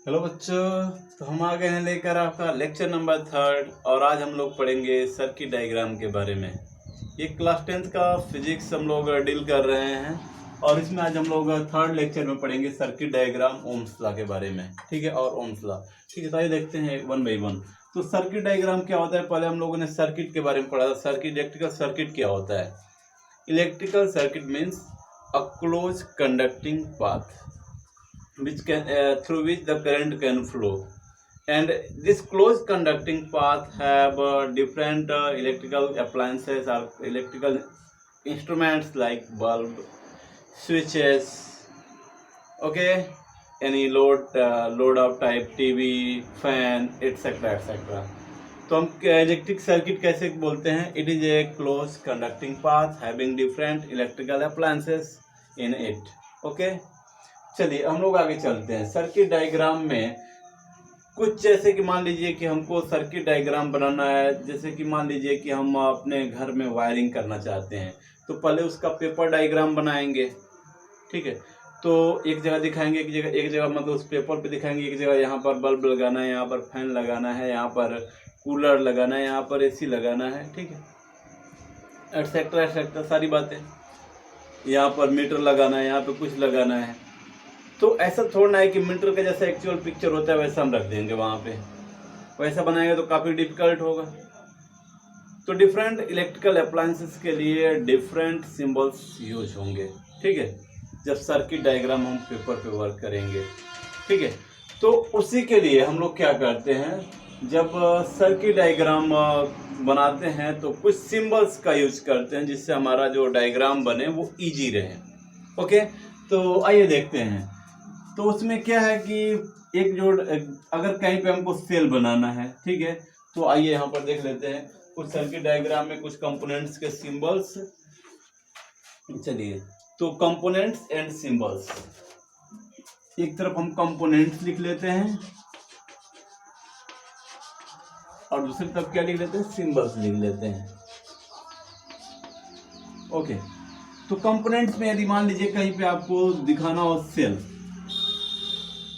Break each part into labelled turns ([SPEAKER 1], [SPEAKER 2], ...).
[SPEAKER 1] Hello बच्चों। तो हम आ गए हैं लेकर आपका लेक्चर नंबर 3 और आज हम लोग पढ़ेंगे सर्किट डायग्राम के बारे में। ये क्लास 10th का फिजिक्स हम लोग डील कर रहे हैं और इसमें आज हम लोग 3rd लेक्चर में पढ़ेंगे सर्किट डायग्राम ओम्स लॉ के बारे में। ठीक है, और ओम्स लॉ। ठीक है, तो आइए देखते हैं वन बाई वन। तो सर्किट डायग्राम क्या होता है, पहले हम लोगों ने सर्किट के बारे में पढ़ा था। सर्किट, इलेक्ट्रिकल सर्किट क्या होता है? Electrical circuit means a close conducting path which can through which the current can flow, and this closed conducting path have different electrical appliances or electrical instruments like bulb, switches, okay, any load of type TV, fan, etc etc. तो हम electric circuit कैसे बोलते हैं? It is A close conducting path having different electrical appliances in it. Okay, चलिए हम लोग आगे चलते हैं। सर्किट डायग्राम में कुछ जैसे कि मान लीजिए कि हमको सर्किट डायग्राम बनाना है, जैसे कि मान लीजिए कि हम अपने घर में वायरिंग करना चाहते हैं, तो पहले उसका पेपर डायग्राम बनाएंगे। ठीक है, तो एक जगह दिखाएंगे, एक जगह मतलब उस पेपर पे दिखाएंगे, एक जगह यहाँ पर बल्ब लगाना है, यहाँ पर फैन लगाना है, यहाँ पर कूलर लगाना है, यहाँ पर एसी लगाना है। ठीक है, एटसेट्रा एटसेट्रा सारी बातें। यहाँ पर मीटर लगाना है, यहाँ पे कुछ लगाना है। तो ऐसा थोड़ा है कि मीटर का जैसा एक्चुअल पिक्चर होता है वैसा हम रख देंगे वहाँ पे, वैसा बनाएंगे तो काफ़ी डिफिकल्ट होगा। तो डिफरेंट इलेक्ट्रिकल अप्लायंसेस के लिए डिफरेंट सिंबल्स यूज होंगे। ठीक है, जब सर्किट डायग्राम हम पेपर पे वर्क करेंगे। ठीक है, तो उसी के लिए हम लोग क्या करते हैं, जब सर्किट डायग्राम बनाते हैं तो कुछ सिंबल्स का यूज करते हैं जिससे हमारा जो डायग्राम बने वो इजी रहे। ओके, तो आइए देखते हैं। तो उसमें क्या है कि एक जो अगर कहीं पे हमको सेल बनाना है, ठीक है, तो आइए यहाँ पर देख लेते हैं कुछ सर्किट डायग्राम में कुछ कंपोनेंट्स के सिंबल्स। चलिए, तो कंपोनेंट्स एंड सिंबल्स, एक तरफ हम कंपोनेंट्स लिख लेते हैं और दूसरी तरफ क्या लिख लेते हैं, सिंबल्स लिख लेते हैं। ओके, तो कंपोनेंट्स में यदि मान लीजिए कहीं पे आपको दिखाना हो सेल,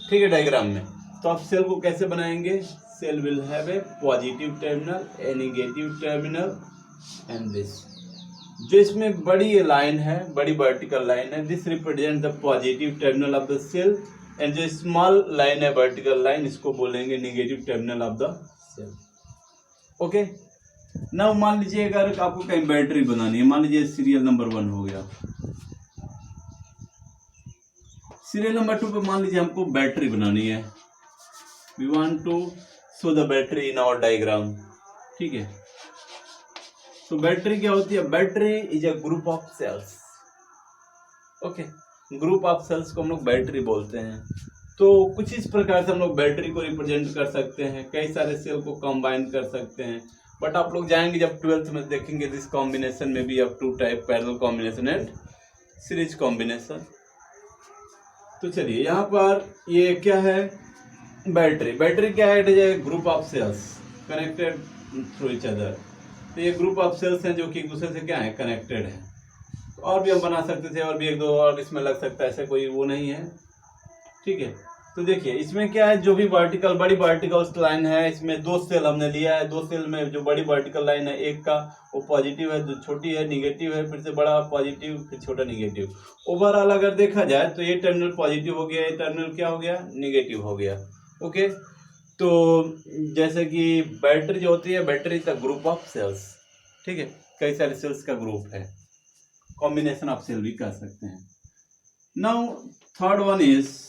[SPEAKER 1] ठीक है, डायग्राम में, तो आप सेल को कैसे बनाएंगे? Cell will have a positive terminal, a negative terminal and this. जो इसमें बड़ी ये लाइन है, बड़ी वर्टिकल लाइन है, this represent the positive terminal of the cell, and जो स्मॉल लाइन है वर्टिकल लाइन, इसको बोलेंगे negative terminal of the cell. Okay, now मान लीजिए अगर आपको कहीं बैटरी बनानी है, मान लीजिए सीरियल नंबर 1 हो गया, सीरियल नंबर 2 पे मान लीजिए हमको बैटरी बनानी है। We want to show the battery in our diagram. ठीक है, तो बैटरी क्या होती है? Battery is a group of cells. Okay, group of cells को हम लोग बैटरी बोलते हैं। तो कुछ इस प्रकार से हम लोग बैटरी को रिप्रेजेंट कर सकते हैं, कई सारे सेल को कंबाइन कर सकते हैं। बट आप लोग जाएंगे जब 12th में देखेंगे, दिस कॉम्बिनेशन में be of 2 type, parallel combination and series combination. तो चलिए, यहाँ पर ये क्या है? बैटरी। बैटरी क्या है? It is a group of cells connected through each other. तो ये ग्रुप ऑफ सेल्स हैं जो कि एक दूसरे से क्या है, कनेक्टेड है। और भी हम बना सकते थे, और भी एक दो और इसमें लग सकता है, ऐसे कोई वो नहीं है। ठीक है, तो देखिए इसमें क्या है, जो भी वर्टिकल बड़ी वर्टिकल लाइन है, इसमें 2 सेल हमने लिया है। 2 सेल में जो बड़ी वर्टिकल लाइन है, एक का वो पॉजिटिव है, जो छोटी है निगेटिव है, फिर से बड़ा पॉजिटिव, फिर छोटा निगेटिव। ओवरऑल अगर देखा जाए तो ये टर्मिनल पॉजिटिव हो गया, ये टर्मिनल क्या हो गया, निगेटिव हो गया। ओके, तो जैसे कि बैटरी जो होती है, बैटरी का ग्रुप ऑफ सेल्स। ठीक है, कई सारे सेल्स का ग्रुप है, कॉम्बिनेशन ऑफ सेल भी कर सकते हैं। नाउ थर्ड वन इज,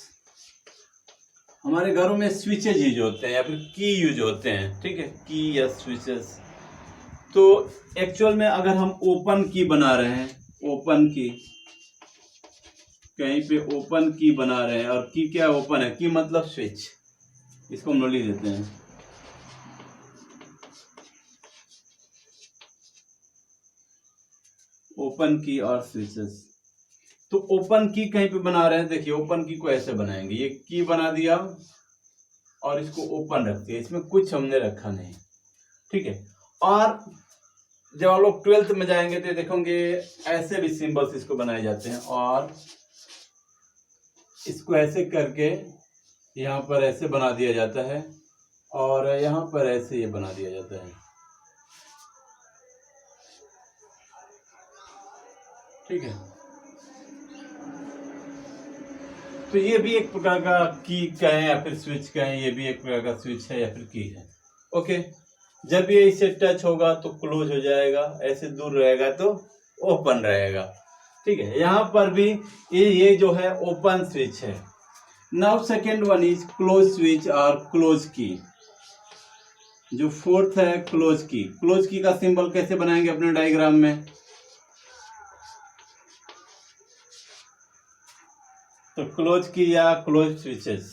[SPEAKER 1] हमारे घरों में स्विचेज यूज होते हैं या फिर की यूज होते हैं। ठीक है, की या स्विचेस। तो एक्चुअल में अगर हम ओपन की बना रहे हैं, ओपन की, कहीं पे ओपन की बना रहे हैं, और की क्या ओपन है, की मतलब स्विच, इसको हम लोग लिख देते हैं। ओपन की और स्विचेस। तो ओपन की कहीं पे बना रहे हैं, देखिए ओपन की को ऐसे बनाएंगे, ये की बना दिया और इसको ओपन रख दिया, इसमें कुछ हमने रखा नहीं। ठीक है, और जब हम लोग 12th में जाएंगे तो देखेंगे ऐसे भी सिंबल्स इसको बनाए जाते हैं, और इसको ऐसे करके यहाँ पर ऐसे बना दिया जाता है और यहाँ पर ऐसे ये बना दिया जाता है। ठीक है, तो ये भी एक प्रकार का की कहें या फिर स्विच कहें, ये भी एक प्रकार का स्विच है या फिर की है। ओके, जब ये इससे टच होगा तो क्लोज हो जाएगा, ऐसे दूर रहेगा तो ओपन रहेगा। ठीक है, यहाँ पर भी ये जो है ओपन स्विच है। Now second one is close switch और क्लोज की। जो फोर्थ है क्लोज की। क्लोज की का सिंबल कैसे बनाएंगे अपने डायग्राम में? तो क्लोज की या क्लोज स्विचेस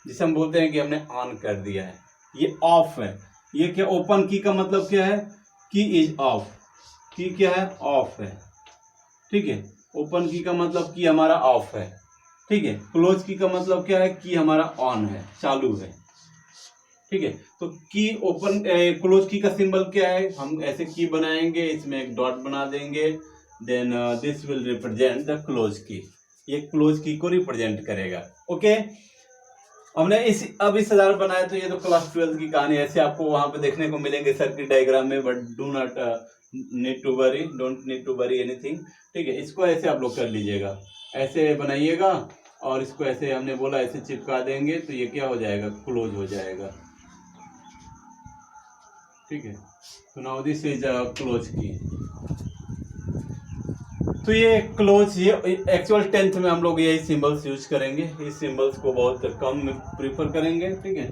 [SPEAKER 1] जिसे हम बोलते हैं कि हमने ऑन कर दिया है, ये ऑफ है। ये क्या, ओपन की का मतलब क्या है? की इज ऑफ। की क्या है? ऑफ है। ठीक है, ओपन की का मतलब की हमारा ऑफ है। ठीक है, क्लोज की का मतलब क्या है? की हमारा ऑन है, चालू है। ठीक है, तो की ओपन क्लोज की का सिंबल क्या है? हम ऐसे की बनाएंगे, इसमें एक डॉट बना देंगे, then this will represent the close key. ये क्लोज की को रिप्रेजेंट करेगा। ओके, हमने अब इस आधार बनाया। तो ये तो क्लास 12 की कहानी, ऐसे आपको वहां पे देखने को मिलेंगे सर्किट डायग्राम में, but do not need to worry, don't need to worry anything. ठीक है, इसको ऐसे आप लोग कर लीजिएगा, ऐसे बनाइएगा और इसको ऐसे हमने बोला ऐसे चिपका देंगे तो ये क्या हो जाएगा? क्लोज हो जाएगा। ठीक है, तो नाउ दिस इज क्लोज की। तो ये क्लोज, ये एक्चुअल 10th में हम लोग यही सिंबल्स यूज करेंगे, इस सिंबल्स को बहुत कम प्रीफर करेंगे। ठीक है,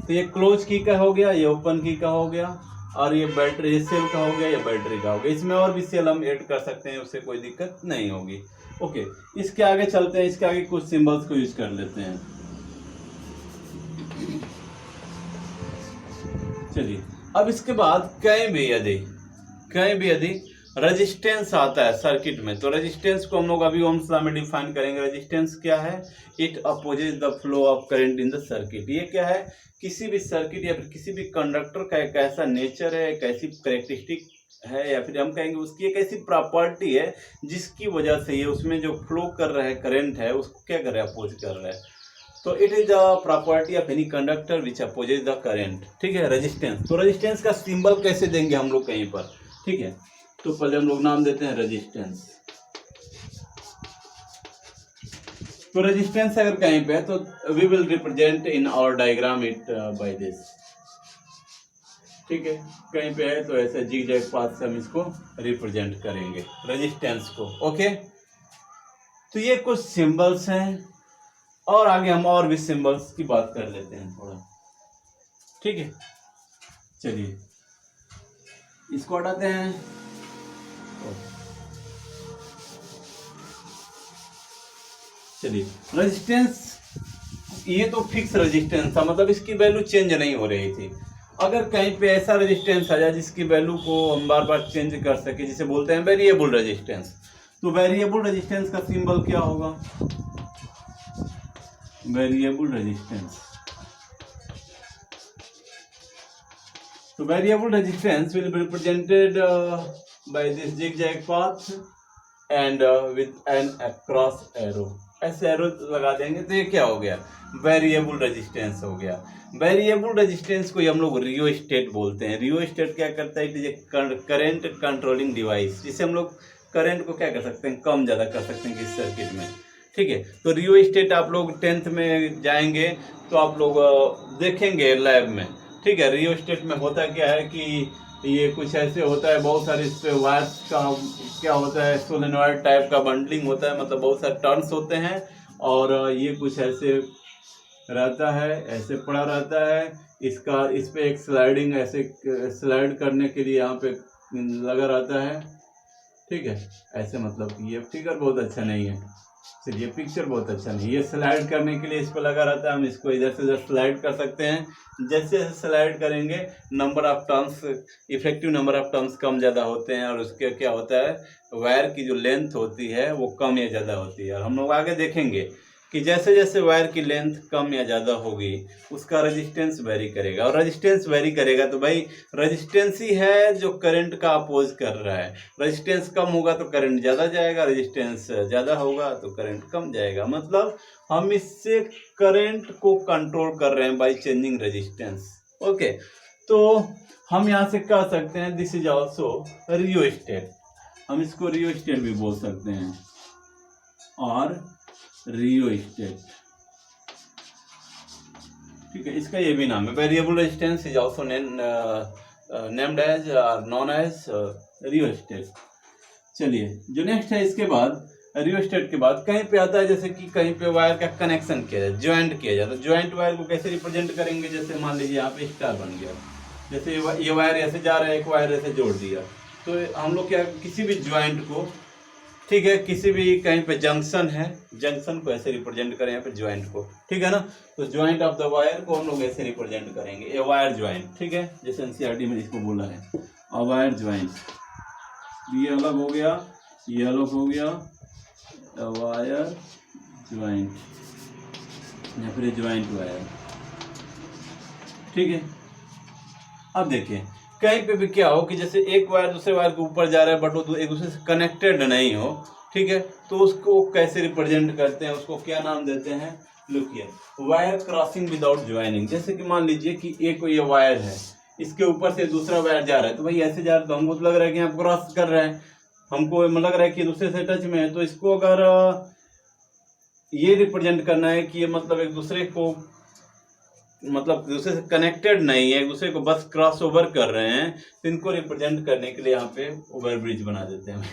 [SPEAKER 1] तो ये क्लोज की का हो गया, ये ओपन की का हो गया, और ये बैटरी, ये सेल का हो गया, ये बैटरी का हो गया। इसमें और भी सेल हम ऐड कर सकते हैं, उससे कोई दिक्कत नहीं होगी। ओके, इसके आगे चलते हैं, इसके आगे कुछ सिंबल्स को यूज कर लेते हैं। चलिए, अब इसके बाद कहीं भी यदि रेजिस्टेंस आता है सर्किट में, तो रेजिस्टेंस को हम लोग अभी ओम्स लॉ में डिफाइन करेंगे। रेजिस्टेंस क्या है? It opposes the flow of current in the circuit. ये क्या है? किसी भी सर्किट या फिर किसी भी कंडक्टर का एक ऐसा नेचर है, एक ऐसी कैरेक्टरिस्टिक है, या फिर हम कहेंगे उसकी एक ऐसी प्रॉपर्टी है जिसकी वजह से ये उसमें जो फ्लो कर रहा है करंट है, उसको क्या कर रहा है? अपोज कर रहा है। तो it is the property of any conductor which opposes the current. ठीक है, रेजिस्टेंस। तो रेजिस्टेंस का सिंबल कैसे देंगे हम लोग कहीं पर? ठीक है, तो पहले हम लोग नाम देते हैं रेजिस्टेंस। तो रेजिस्टेंस अगर कहीं पे है तो we will represent in our diagram it by this. ठीक है, कहीं पे है तो ऐसे जिगजैग पाथ से हम इसको रिप्रेजेंट करेंगे रेजिस्टेंस को। ओके, तो ये कुछ सिंबल्स हैं, और आगे हम और भी सिंबल्स की बात कर लेते हैं थोड़ा। ठीक है, चलिए इसको हटाते हैं। चलिए, रेजिस्टेंस, ये तो फिक्स रेजिस्टेंस था, मतलब इसकी वैल्यू चेंज नहीं हो रही थी। अगर कहीं पे ऐसा रेजिस्टेंस आ जाए जिसकी वैल्यू को हम बार बार चेंज कर सके, जिसे बोलते हैं वेरिएबल रेजिस्टेंस, तो वेरिएबल रेजिस्टेंस का सिंबल क्या होगा? Variable resistance. तो variable resistance will be represented by this zigzag path and with an across arrow. ऐसे एरो लगा देंगे तो ये क्या हो गया? वेरिएबल रेजिस्टेंस हो गया। वेरिएबल रेजिस्टेंस को हम लोग रियोस्टेट बोलते हैं। रियोस्टेट क्या करता है? It is A current controlling device, जिससे हम लोग करंट को क्या कर सकते हैं? कम ज़्यादा कर सकते हैं किस सर्किट में। ठीक है, तो रियोस्टेट आप लोग 10th में जाएंगे तो आप लोग देखेंगे लैब में। ठीक है, रियोस्टेट में होता क्या है कि ये कुछ ऐसे होता है, बहुत सारे इस पे वायर्स का क्या होता है, सोलेनॉइड टाइप का बंडलिंग होता है, मतलब बहुत सारे टर्न्स होते हैं, और ये कुछ ऐसे रहता है, ऐसे पड़ा रहता है। इसका इस पे एक स्लाइडिंग, ऐसे स्लाइड करने के लिए यहाँ पे लगा रहता है। ठीक है, ऐसे मतलब ये फिगर बहुत अच्छा नहीं है, चलिए पिक्चर बहुत अच्छा नहीं, ये स्लाइड करने के लिए इस पर लगा रहता है। हम इसको इधर से इधर स्लाइड कर सकते हैं। जैसे जैसे स्लाइड करेंगे number of turns, effective number of turns कम ज़्यादा होते हैं, और उसके क्या होता है, वायर की जो लेंथ होती है वो कम या ज़्यादा होती है। और हम लोग आगे देखेंगे कि जैसे जैसे वायर की लेंथ कम या ज़्यादा होगी उसका रेजिस्टेंस वेरी करेगा, और रेजिस्टेंस वेरी करेगा तो भाई रेजिस्टेंस ही है जो करंट का अपोज कर रहा है। रेजिस्टेंस कम होगा तो करंट ज़्यादा जाएगा, रेजिस्टेंस ज़्यादा होगा तो करंट कम जाएगा। मतलब हम इससे करंट को कंट्रोल कर रहे हैं बाय चेंजिंग रेजिस्टेंस। ओके, तो हम यहाँ से कह सकते हैं दिस इज ऑल्सो रियोस्टेट, हम इसको रियोस्टेट भी बोल सकते हैं, और रियोस्टेट, ठीक है। इसका ये भी नाम है, variable resistance is also named as known as rheostat. चलिए जो नेक्स्ट है, इसके बाद रियोस्टेट के बाद कहीं पे आता है जैसे कि कहीं पे वायर का कनेक्शन किया जाए, ज्वाइंट किया जाए, तो ज्वाइंट वायर को कैसे रिप्रेजेंट करेंगे? जैसे मान लीजिए यहाँ पे स्टार बन गया, जैसे ये वायर ऐसे जा रहा है, एक वायर ऐसे जोड़ दिया, तो हम लोग क्या किसी भी ज्वाइंट को, ठीक है, किसी भी कहीं पे जंक्शन है, जंक्शन को ऐसे रिप्रेजेंट करें यहाँ पे ज्वाइंट को, ठीक है ना। तो ज्वाइंट ऑफ द वायर को हम लोग ऐसे रिप्रेजेंट करेंगे, ए वायर ज्वाइंट, ठीक है, जैसे एनसीईआरटी में इसको बोला है अ वायर ज्वाइंट। ये अलग हो गया, ये अलग हो गया, वायर ज्वाइंट या फिर ज्वाइंट वायर, ठीक है। अब देखिए कहीं पे भी क्या हो कि जैसे एक वायर दूसरे वायर के ऊपर जा रहा है बट वो एक दूसरे से कनेक्टेड नहीं हो, ठीक है, तो उसको कैसे रिप्रेजेंट करते हैं, उसको क्या नाम देते हैं? Look here, wire crossing without joining. जैसे कि मान लीजिए कि एक ये वायर है, इसके ऊपर से दूसरा वायर जा रहा है, तो भाई ऐसे जा रहा है तो हमको तो लग रहा है कि आप क्रॉस कर रहे हैं, हमको लग रहा है कि दूसरे से टच में है, तो इसको अगर ये रिप्रेजेंट करना है कि ये मतलब एक दूसरे को, मतलब दूसरे से कनेक्टेड नहीं है, एक दूसरे को बस क्रॉस ओवर कर रहे हैं, तो इनको रिप्रेजेंट करने के लिए यहाँ पे ओवर ब्रिज बना देते हैं।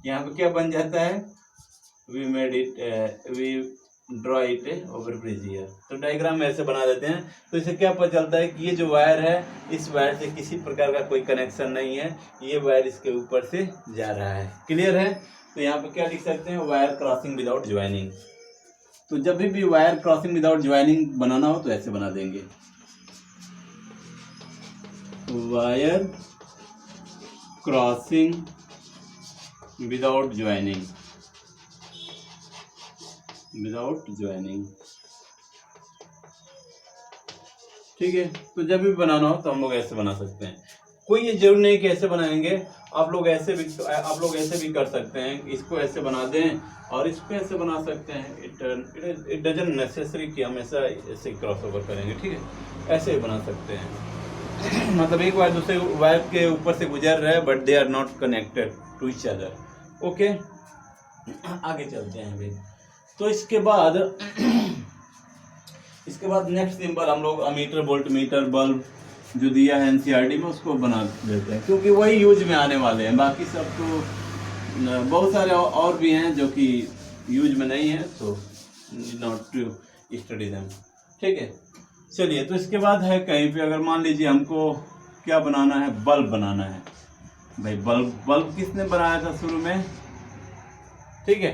[SPEAKER 1] यहाँ पे क्या बन जाता है? We made it, we draw it over bridge here. तो डायग्राम में ऐसे बना देते हैं, तो इससे क्या पता चलता है कि ये जो वायर है, इस वायर से किसी प्रकार का कोई कनेक्शन नहीं है, ये वायर इसके ऊपर से जा रहा है। क्लियर है? तो यहाँ पे क्या लिख सकते हैं? Wire crossing without joining. तो जब भी वायर क्रॉसिंग विदाउट ज्वाइनिंग बनाना हो तो ऐसे बना देंगे, wire crossing without joining, without joining, ठीक है। तो जब भी बनाना हो तो हम लोग ऐसे बना सकते हैं, कोई ये जरूर नहीं कि ऐसे बनाएंगे, आप लोग ऐसे भी कर सकते हैं, इसको ऐसे बना दें और इसको ऐसे बना सकते हैं। इट डजंट नेसेसरी कि हम ऐसा ऐसे क्रॉस ओवर करेंगे, ठीक है, ऐसे ही बना सकते हैं। मतलब एक वायर दूसरे वायर के ऊपर से गुजर रहा है but they are not connected to each other. Okay, आगे चलते हैं अभी। तो इसके बाद नेक्स्ट सिंबल हम लोग अमीटर, वोल्ट मीटर, बल्ब जो दिया है एनसीईआरटी में उसको बना देते हैं, क्योंकि वही यूज में आने वाले हैं। बाकी सब तो बहुत सारे और भी हैं जो कि यूज में नहीं है, तो नॉट टू स्टडी देम, ठीक है। चलिए, तो इसके बाद है कहीं पे अगर मान लीजिए हमको क्या बनाना है? बल्ब बनाना है। भाई बल्ब किसने बनाया था शुरू में? ठीक है,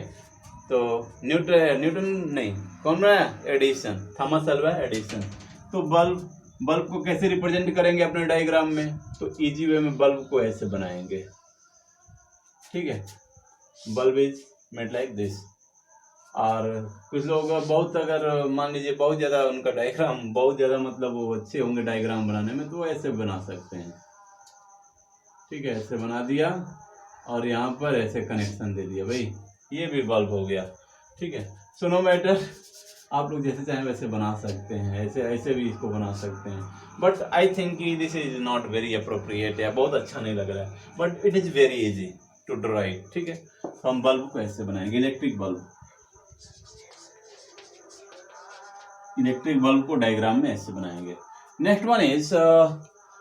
[SPEAKER 1] तो न्यूटन नहीं, कौन बनाया? Edison, Thomas Alva Edison. तो बल्ब को कैसे रिप्रेजेंट करेंगे अपने डायग्राम में? तो इजी वे में बल्ब को ऐसे बनाएंगे, ठीक है। Bulb is made like this. और कुछ लोग बहुत, अगर मान लीजिए बहुत ज़्यादा उनका डायग्राम बहुत ज़्यादा मतलब वो अच्छे होंगे डायग्राम बनाने में, तो ऐसे बना सकते हैं, ठीक है। ऐसे बना दिया और यहाँ पर ऐसे कनेक्शन दे दिया, भाई ये भी बल्ब हो गया, ठीक है। सो नो मैटर, आप लोग जैसे चाहें वैसे बना सकते हैं, ऐसे भी इसको बना सकते हैं। But I think this is not very appropriate, या बहुत अच्छा नहीं लग रहा है, but it is very easy to draw it, ठीक है। तो हम बल्ब को ऐसे बनाएंगे, इलेक्ट्रिक बल्ब को डायग्राम में ऐसे बनाएंगे। नेक्स्ट वन इज,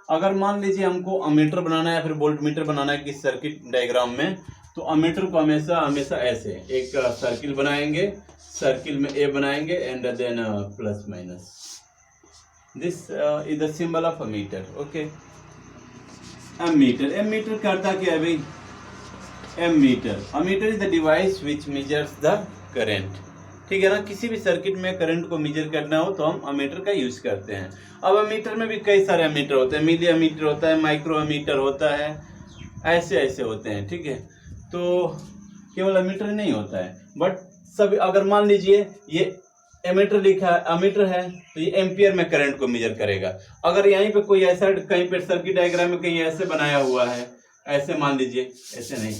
[SPEAKER 1] अगर मान लीजिए हमको अमीटर बनाना है या फिर वोल्ट मीटर बनाना है किस सर्किट डायग्राम में, तो अमीटर को हमेशा ऐसे एक सर्किल बनाएंगे, सर्किल में ए बनाएंगे and then plus minus. This is the symbol of ammeter, okay. Ammeter करता क्या है भाई? Ammeter is the device which measures the current, ठीक है ना। किसी भी सर्किट में करंट को मेजर करना हो तो हम अमीटर का यूज करते हैं। अब अमीटर में भी कई सारे अमीटर होते हैं, मिली अमीटर होता है, माइक्रो अमीटर होता है, ऐसे होते हैं, ठीक है। तो केवल अमीटर नहीं होता है, बट सभी, अगर मान लीजिए ये एमीटर लिखा है, अमीटर है, तो ये एम्पियर में करंट को मेजर करेगा। अगर यहीं पे कोई ऐसा कहीं पे सर्किट डायग्राम में कहीं ऐसे बनाया हुआ है, ऐसे मान लीजिए, ऐसे नहीं,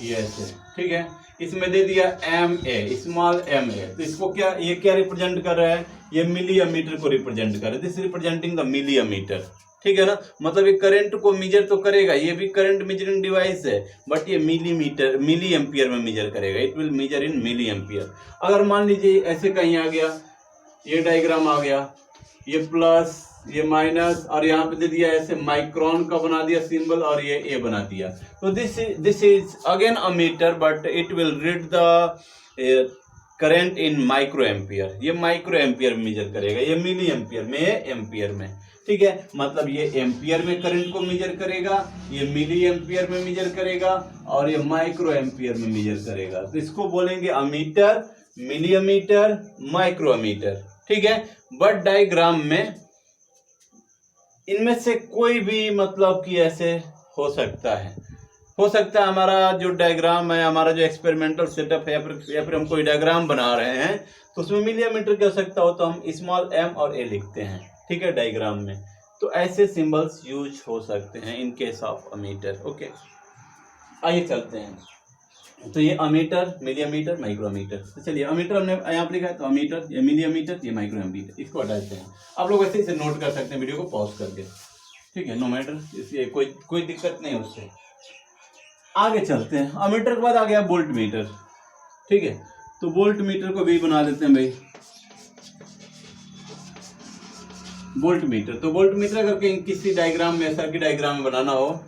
[SPEAKER 1] ये ऐसे, ठीक है, इसमें दे दिया M A, small M A, तो इसको क्या, ये क्या रिप्रेजेंट कर रहा है, ये मिली अमीटर को रिप्रेजेंट कर रहा है, this representing the milli ammeter, ठीक है ना। मतलब ये करंट को मेजर तो करेगा, ये भी करंट मेजरिंग डिवाइस है, बट ये मिलीमीटर, मिली एम्पियर में मेजर करेगा, it will measure in milli ampere. अगर मान लीजिए ऐसे कहीं आ गया, ये डायग्राम आ गया, ये प्लस, ये माइनस, और यहाँ पे दे दिया ऐसे माइक्रोन का बना दिया सिंबल, और ये ए बना दिया, तो this is again ammeter, but it will read the current in micro ampere. ये माइक्रो एम्पियर में मेजर करेगा, ये मिली एम्पियर में, एम्पियर में, ठीक है। मतलब ये एम्पियर में करंट को मेजर करेगा, ये मिली एम्पियर में मेजर करेगा, और ये माइक्रो एम्पियर में मेजर करेगा। तो इसको बोलेंगे अमीटर, मिली अमीटर, माइक्रो अमीटर, ठीक है। बट डायग्राम में इनमें से कोई भी मतलब कि ऐसे हो सकता है, हमारा जो डायग्राम है, हमारा जो एक्सपेरिमेंटल सेटअप है, या फिर हम कोई डायग्राम बना रहे हैं, तो उसमें मिलीमीटर की आवश्यकता हो तो हम स्मॉल एम और ए लिखते हैं, ठीक है, डायग्राम में। तो ऐसे सिंबल्स यूज हो सकते हैं in case of ammeter. Okay, आइए चलते हैं। तो ये अमीटर, मिलीमीटर, माइक्रोमीटर। तो चलिए, अमीटर हमने यहाँ पर लिखा है, तो अमीटर, ये मिलीमीटर, ये माइक्रोमीटर, इसको हटा देते हैं। आप लोग ऐसे इसे नोट कर सकते हैं वीडियो को पॉज करके, ठीक है, नो मैटर, इसलिए कोई दिक्कत नहीं उससे। आगे चलते हैं। अमीटर के बाद आ गया वोल्ट मीटर, ठीक है। तो वोल्ट मीटर को भी बना देते हैं भाई, वोल्ट मीटर। तो वोल्ट मीटर अगर कहीं किसी डायग्राम में, सर्किट डायग्राम में बनाना हो,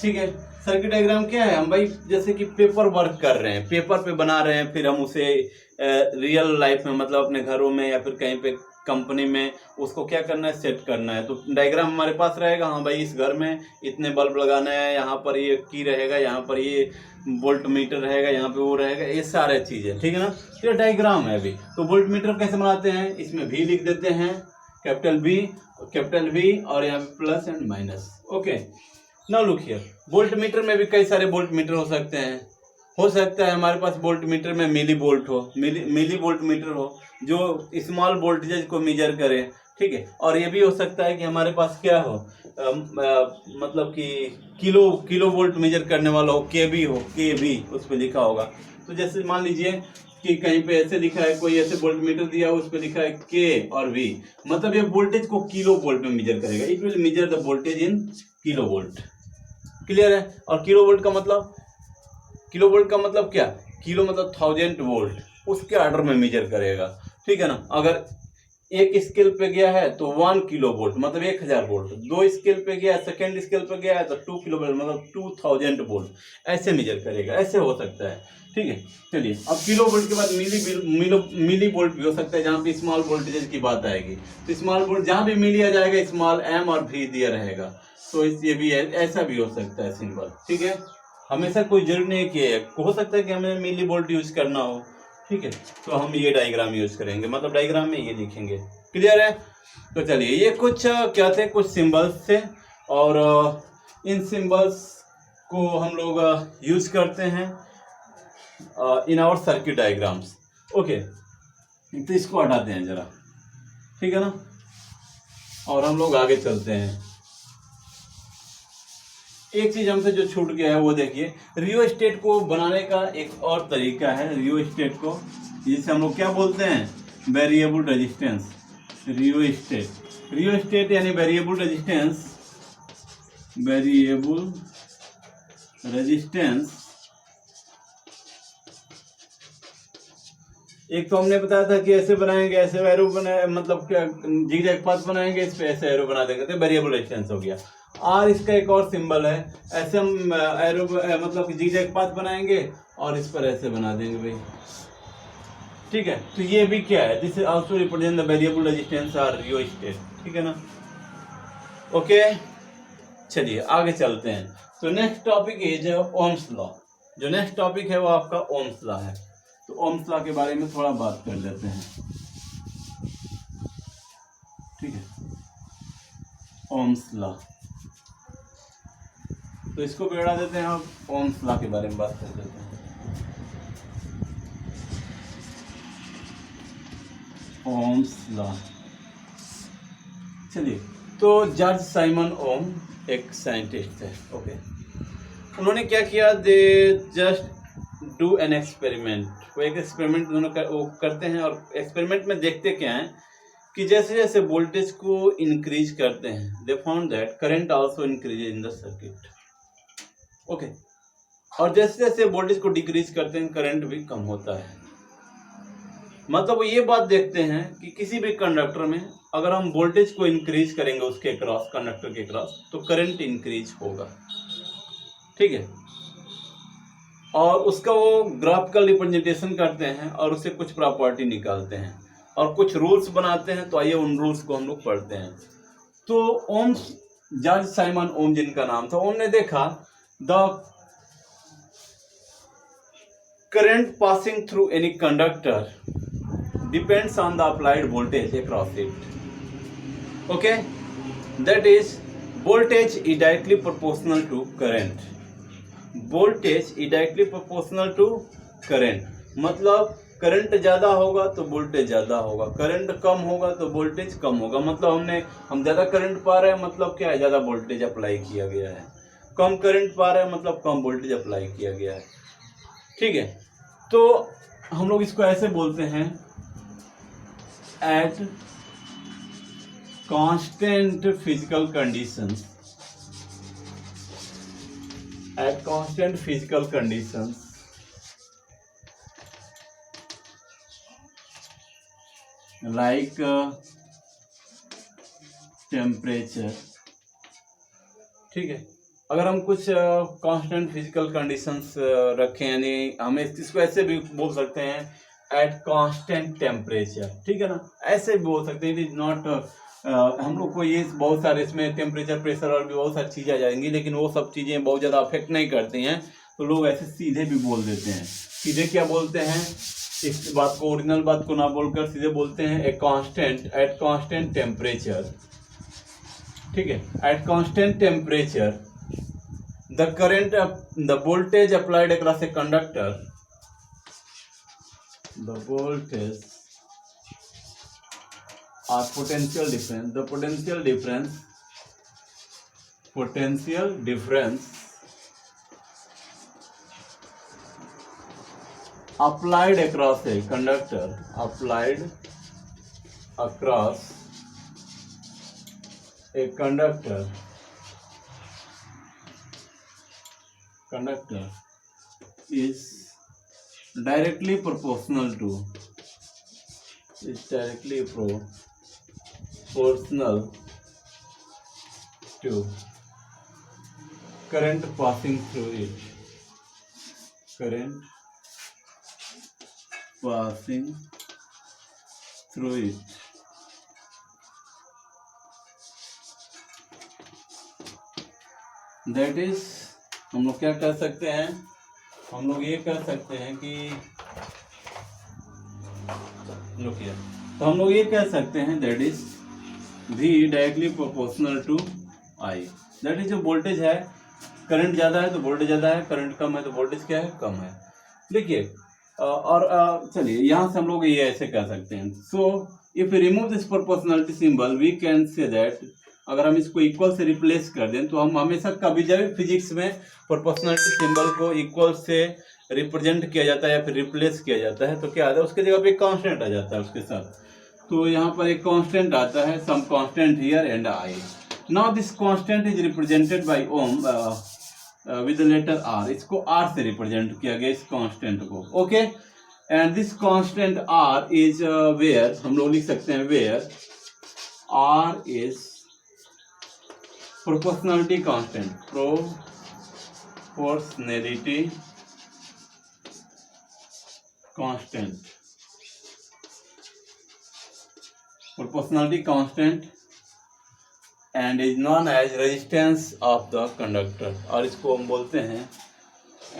[SPEAKER 1] ठीक है, सर्किट डायग्राम क्या है, हम भाई जैसे कि पेपर वर्क कर रहे हैं, पेपर पे बना रहे हैं, फिर हम उसे रियल लाइफ में, मतलब अपने घरों में या फिर कहीं पे कंपनी में उसको क्या करना है, सेट करना है। तो डायग्राम हमारे पास रहेगा, हाँ भाई इस घर में इतने बल्ब लगाना है, यहाँ पर ये की रहेगा, यहाँ पर ये वोल्ट मीटर रहेगा, यहाँ पे वो रहेगा, ये सारे चीजें, ठीक है ना। तो ये डायग्राम है अभी। तो वोल्ट मीटर कैसे बनाते हैं, इसमें भी लिख देते हैं, कैपिटल वी, और यहाँ पे plus and minus. Okay, now look here, volt meter में भी कई सारे वोल्ट मीटर हो सकते हैं। हो सकता है हमारे पास वोल्ट मीटर में मिली वोल्ट हो, मिली वोल्ट मीटर हो, जो स्मॉल वोल्टेज को मेजर करे, ठीक है। और ये भी हो सकता है कि हमारे पास क्या हो, मतलब कि किलो वोल्ट मेजर करने वाला हो, के उस पर लिखा होगा। तो जैसे मान लीजिए कि कहीं पे ऐसे लिखा है, कोई ऐसे वोल्ट मीटर दिया हो, उस पर लिखा है के और वी, मतलब ये वोल्टेज को किलो वोल्ट में मेजर करेगा, it will measure the voltage in kilo volt. Clear है। और किलो वोल्ट का मतलब क्या, किलो मतलब 1000 वोल्ट, उसके ऑर्डर में मेजर करेगा, ठीक है ना। अगर एक स्केल पे गया है तो 1 किलो वोल्ट मतलब 1000 वोल्ट, 2 स्केल पे गया, सेकेंड स्केल पे गया है तो 2 किलो वोल्ट मतलब 2000 वोल्ट, ऐसे मेजर करेगा, ऐसे हो सकता है, ठीक है। चलिए, अब किलो वोल्ट के बाद मिली वोल्ट भी हो सकता है, जहाँ पे स्मॉल वोल्टेज की बात आएगी। तो स्मॉल वोल्ट जहाँ भी मिली आ जाएगा, स्मॉल एम और भी दिया रहेगा, तो ये भी ऐसा भी हो सकता है सिंबल, ठीक है। हमेशा कोई जरूरी नहीं कि हो सकता है कि हमें मिली वोल्ट यूज करना हो, ठीक है, तो हम ये डायग्राम यूज करेंगे, मतलब डायग्राम में ये लिखेंगे। क्लियर है। तो चलिए, ये कुछ क्या थे, कुछ सिंबल्स थे, और इन सिंबल्स को हम लोग यूज करते हैं in our circuit diagrams. Okay, तो इसको हटाते हैं जरा, ठीक है ना, और हम लोग आगे चलते हैं। एक चीज हमसे जो छूट गया है वो देखिए, रियोस्टेट को बनाने का एक और तरीका है। रियोस्टेट को, जिसे हम लोग क्या बोलते हैं, वेरिएबल रेजिस्टेंस। रियोस्टेट यानी वेरिएबल रेजिस्टेंस। एक तो हमने बताया था कि ऐसे बनाएंगे, ऐसे एरो बनाए, मतलब क्या जिगजैग पाथ बनाएंगे, इस पे ऐसे एरो बना देंगे, तो वेरिएबल रेजिस्टेंस हो गया। और इसका एक और सिंबल है, ऐसे हम एरो मतलब कि जिगजैग पाथ बनाएंगे और इस पर ऐसे बना देंगे भाई, ठीक है। तो ये भी क्या है, this is also represent the variable resistance और रियोस्टेट, ठीक है ना। ओके, चलिए आगे चलते हैं। तो next topic is Ohm's law. जो नेक्स्ट टॉपिक है वो आपका ओम्स लॉ है। तो ओम्स लॉ के बारे में थोड़ा बात कर लेते हैं, ठीक है। ओम्स लॉ, तो इसको बिगड़ा देते हैं, हम ओम्स लॉ के बारे में बात कर लेते हैं। Ohm's law. चलिए, तो जॉर्ज साइमन ओम एक साइंटिस्ट है, ओके। उन्होंने क्या किया, they just do an experiment. वो एक एक्सपेरिमेंट वो करते हैं, और एक्सपेरिमेंट में देखते क्या है कि जैसे जैसे वोल्टेज को इंक्रीज करते हैं, they found that current also increase in the circuit, okay. और जैसे जैसे वोल्टेज को डिक्रीज करते हैं, करंट भी कम होता है। मतलब वो ये बात देखते हैं कि किसी भी कंडक्टर में अगर हम वोल्टेज को इंक्रीज करेंगे उसके क्रॉस, कंडक्टर के क्रॉस, तो करंट इंक्रीज होगा, ठीक है। और उसका वो ग्राफिकल रिप्रेजेंटेशन करते हैं और उससे कुछ प्रॉपर्टी निकालते हैं और कुछ रूल्स बनाते हैं। तो आइए उन रूल्स को हम लोग पढ़ते हैं। तो ओम्स, जॉर्ज साइमन ओम जिनका नाम था, ओम ने देखा the current passing through any conductor depends on the applied voltage across it, okay, that is voltage is directly proportional to current, voltage is directly proportional to current। मतलब current ज्यादा होगा तो voltage ज्यादा होगा, करंट कम होगा तो voltage कम होगा। मतलब हम ज्यादा करंट पा रहे हैं, मतलब क्या है, ज्यादा वोल्टेज अप्लाई किया गया है। कम करंट पा रहे हैं, मतलब कम वोल्टेज अप्लाई किया गया है, ठीक है। तो हम लोग इसको ऐसे बोलते हैं, at constant physical conditions, at constant physical conditions like temperature, ठीक है। अगर हम कुछ कांस्टेंट फिजिकल कंडीशंस रखें, यानी हमें इसको ऐसे भी बोल सकते हैं एट कांस्टेंट टेम्परेचर, ठीक है ना, ऐसे भी बोल सकते हैं। इट इज नॉट, हम लोग को ये बहुत सारे इसमें टेम्परेचर, प्रेशर और भी बहुत सारी चीज़ें आ जाएंगी, लेकिन वो सब चीज़ें बहुत ज़्यादा अफेक्ट नहीं करती हैं। तो लोग ऐसे सीधे भी बोल देते हैं। सीधे क्या बोलते हैं, इस बात को, ओरिजिनल बात को ना बोलकर सीधे बोलते हैं a constant, at constant temperature, ठीक है। At constant temperature the current, the voltage applied across a conductor, the voltage or potential difference, the potential difference applied across a conductor, applied across a conductor is directly proportional to current passing through it, that is, हम लोग क्या कर सकते हैं, हम लोग ये कर सकते हैं कि तो हम लोग ये कह सकते हैं that is V directly proportional to I। That is जो वोल्टेज है, करंट ज्यादा है तो वोल्टेज ज्यादा है, करंट कम है तो वोल्टेज क्या है, कम है। देखिए, और चलिए यहाँ से हम लोग ये ऐसे कह सकते हैं। So if remove this proportionality symbol we can say that, अगर हम इसको इक्वल से रिप्लेस कर दें, तो हम हमेशा कभी जब फिजिक्स में प्रोपोर्शनलिटी सिंबल को इक्वल से रिप्रेजेंट किया जाता है या फिर रिप्लेस किया जाता है, तो क्या आता है, उसके जगह पे एक कांस्टेंट आ जाता है उसके साथ। तो यहाँ पर एक कांस्टेंट आता है, some constant here and I। Now this constant is represented by ohm with the letter R। इसको R से रिप्रेजेंट किया गया इस कांस्टेंट को, okay. And this constant R is where, हम लोग लिख सकते हैं where R is proportionality constant, proportionality constant and is known as resistance of the conductor, और इसको हम बोलते हैं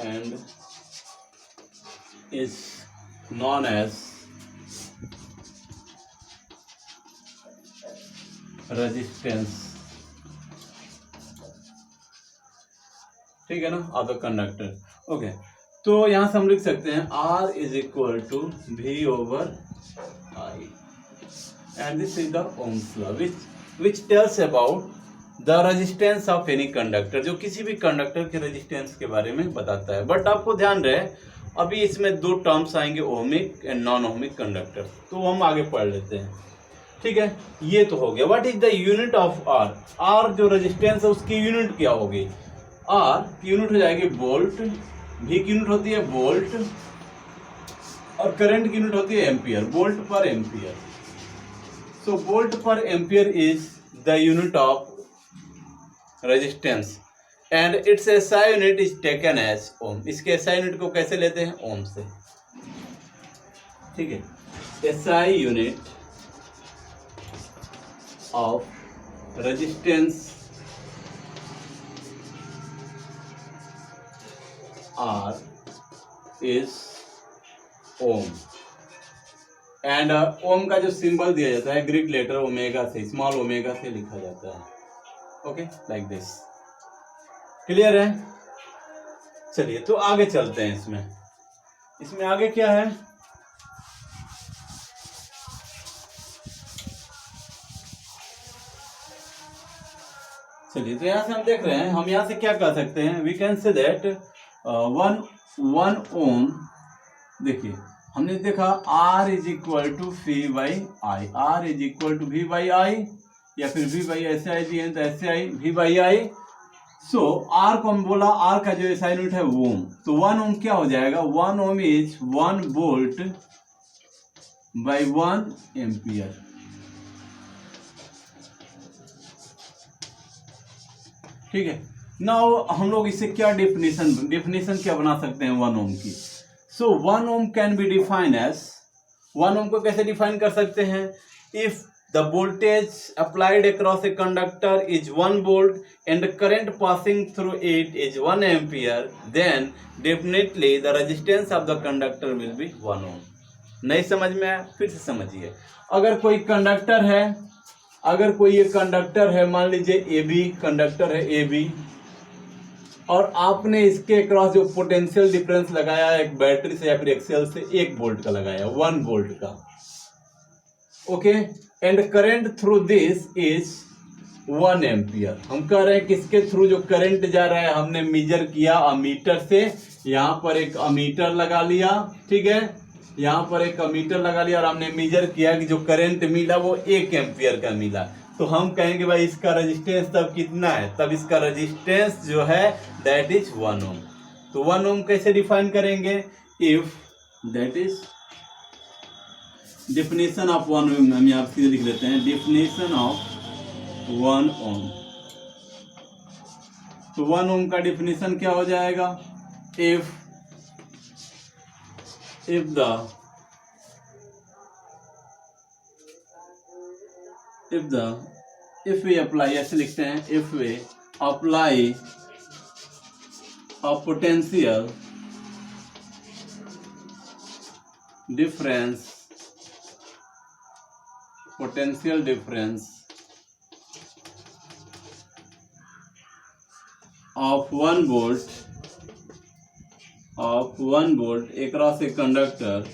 [SPEAKER 1] and is known as resistance, ठीक है ना, ऑफ द कंडक्टर, ओके। तो यहां से हम लिख सकते हैं R is equal to V over I, and this is the Ohm's law which tells about the resistance of any conductor, जो किसी भी कंडक्टर के रेजिस्टेंस के बारे में बताता है। बट आपको ध्यान रहे अभी इसमें दो टर्म्स आएंगे, ohmic and non ohmic conductor, तो हम आगे पढ़ लेते हैं। ठीक है, ये तो हो गया। What is the unit of R? R जो रेजिस्टेंस है उसकी यूनिट क्या होगी? आर की यूनिट हो जाएगी वोल्ट, भी की यूनिट होती है वोल्ट, और करंट की यूनिट होती है ampere, volt per ampere. So volt per ampere is the unit of resistance and its SI unit is taken as ohm. इसके एसआई यूनिट को कैसे लेते हैं? ओम से। ठीक है, SI unit of resistance R is ohm and ohm का जो सिंबल दिया जाता है ग्रीक लेटर ओमेगा से, स्मॉल ओमेगा से लिखा जाता है। Okay, like this. क्लियर है? चलिए तो आगे चलते हैं। इसमें आगे क्या है? चलिए तो यहां से हम देख रहे हैं, हम यहां से क्या कर सकते हैं? We can say that one ohm. देखिए हमने देखा R is equal to V by I, R is equal to V by I, या फिर वी बाई ऐसे आई दिए तो ऐसे I V by I. So R को हम बोला, R का जो एसआई यूनिट है ओम, तो 1 ओम क्या हो जाएगा? 1 ओम इज 1 वोल्ट बाई 1 एम्पियर। ठीक है, नाउ हम लोग इससे क्या डिफिनेशन क्या बना सकते हैं 1 ओम की? So 1 ohm can be define as, 1 ohm को कैसे डिफाइन कर सकते हैं? If the voltage applied across a conductor is 1 volt and current passing through it is 1 ampere, then definitely the resistance of the conductor will be 1 ohm. नहीं समझ में आया? फिर से समझिए। अगर कोई कंडक्टर है, अगर कोई ये कंडक्टर है, मान लीजिए ए बी कंडक्टर है, ए बी, और आपने इसके क्रॉस जो पोटेंशियल डिफरेंस लगाया है एक बैटरी से या फिर एक सेल से 1 वोल्ट का लगाया, 1 वोल्ट का। Okay, and current through this is 1 ampere. हम कह रहे हैं कि इसके थ्रू जो करंट जा रहा है हमने मेजर किया अमीटर से, यहां पर एक अमीटर लगा लिया। ठीक है, यहां पर एक अमीटर लगा लिया और हमने मेजर किया कि जो करंट मिला वो 1 एम्पियर का मिला। तो हम कहेंगे भाई इसका रेजिस्टेंस तब कितना है? तब इसका रेजिस्टेंस जो है दैट इज 1 ओम। तो 1 ओम कैसे डिफाइन करेंगे? If that is definition of 1 ओम, हम यहाँ सीधे लिख लेते हैं डिफिनेशन ऑफ 1 ओम। तो 1 ओम का डिफिनेशन क्या हो जाएगा? if we apply, ऐसे लिखते हैं, if we apply a potential difference of 1 volt across a conductor,